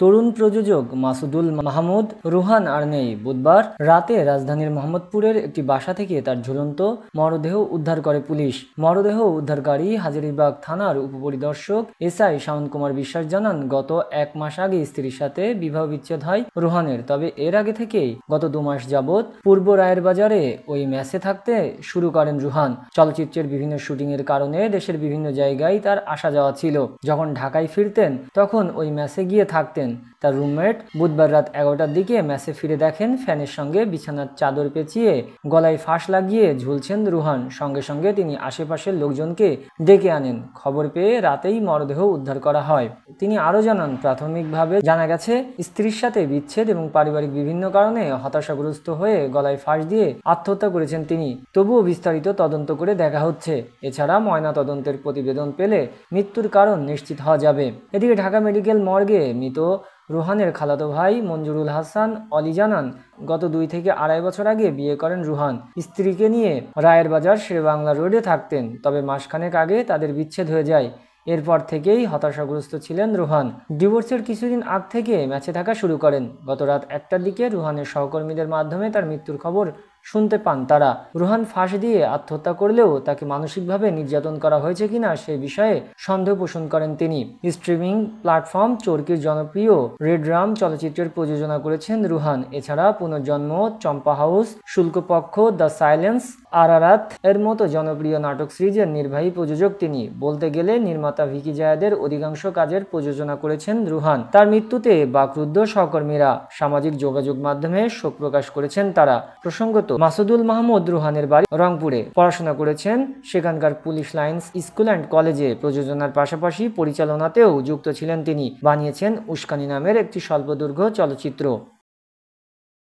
তরুণ প্রযোজক মাসুদুল মাহমুদ রুহান আর নেই। বুধবার রাতে রাজধানীর মোহাম্মদপুরের একটি বাসা থেকে তার ঝুলন্ত মরদেহ উদ্ধার করে পুলিশ। মরদেহ উদ্ধারকারী হাজারীবাগ থানার উপপরিদর্শক এসআই শাওন কুমার বিশ্বাস জানান, গত 1 মাস আগে স্ত্রীর সাথে বিবাহ বিচ্ছেদ হয় রুহানের। তবে এর আগে থেকেই গত 2 মাস যাবৎ পূর্ব রায়ের বাজারে ওই মেসে থাকতে শুরু করেন রুহান। চলচ্চিত্রের বিভিন্ন শুটিংয়ের কারণে দেশের বিভিন্ন জায়গায় তার আসা যাওয়া ছিল। যখন ঢাকায় ফিরতেন তখন ওই মেসে গিয়ে থাকতেন। তার রুমমেট বুধবার রাত 11টার দিকে মেসে ফিরে দেখেন ফ্যানের সঙ্গে বিছানার চাদর পেঁচিয়ে গলায় ফাঁস লাগিয়ে ঝুলছেন রুহান। সঙ্গে সঙ্গে তিনি আশেপাশের লোকজনকে ডেকে আনেন। খবর পেয়ে রাতেই মরদেহ উদ্ধার করা হয়। তিনি আরও জানান, প্রাথমিকভাবে জানা গেছে স্ত্রীর সাথে বিচ্ছেদ এবং পারিবারিক বিভিন্ন কারণে হতাশাগ্রস্ত হয়ে গলায় ফাঁস দিয়ে আত্মহত্যা করেছেন তিনি। তবুও বিস্তারিত তদন্ত করে দেখা হচ্ছে। এছাড়া ময়না তদন্তের প্রতিবেদন পেলে মৃত্যুর কারণ নিশ্চিত হওয়া যাবে। এদিকে ঢাকা মেডিকেল মর্গে মৃত রুহানের খালাতো ভাই মঞ্জুরুল হাসান অলি জানান, গত 2 থেকে আড়াই বছর আগে বিয়ে করেন রুহান। স্ত্রীকে নিয়ে রায়ের বাজার শেরেবাংলা রোডে থাকতেন। তবে মাসখানেক আগে তাদের বিচ্ছেদ হয়ে যায়। এরপর থেকেই হতাশাগ্রস্ত ছিলেন রুহান। ডিভোর্সের কিছুদিন আগ থেকে ম্যাচে থাকা শুরু করেন। গত রাত 1টার দিকে রুহানের সহকর্মীদের মাধ্যমে তার মৃত্যুর খবর শুনতে পান তারা। রুহান ফাঁস দিয়ে আত্মহত্যা করলেও তাকে মানসিকভাবে নির্যাতন করা হয়েছে কিনা সেই বিষয়ে সন্দেহ পোষণ করেন তিনি। স্ট্রিমিং প্ল্যাটফর্ম চরকির জনপ্রিয় রেড রাম চলচ্চিত্রের প্রযোজনা করেছেন রুহান। এছাড়া পুনর্জন্ম, চম্পা হাউস, শুল্কপক্ষ, দ্য সাইলেন্স, আরারাত এর মতো জনপ্রিয় নাটক সিরিজের নির্বাহী প্রযোজক তিনি। বলতে গেলে নির্মাতা ভিকি জায়েদের অধিকাংশ কাজের প্রযোজনা করেছেন রুহান। তার মৃত্যুতে বাকরুদ্ধ সহকর্মীরা। সামাজিক যোগাযোগ মাধ্যমে শোক প্রকাশ করেছেন তারা। প্রসঙ্গত, মাসুদুল মাহমুদ রুহানের বাড়ি রংপুরে। পড়াশোনা করেছেন সেখানকার পুলিশ লাইন্স স্কুল অ্যান্ড কলেজে। প্রযোজনার পাশাপাশি পরিচালনাতেও যুক্ত ছিলেন তিনি। বানিয়েছেন উস্কানি নামের একটি স্বল্পদৈর্ঘ্য চলচ্চিত্র।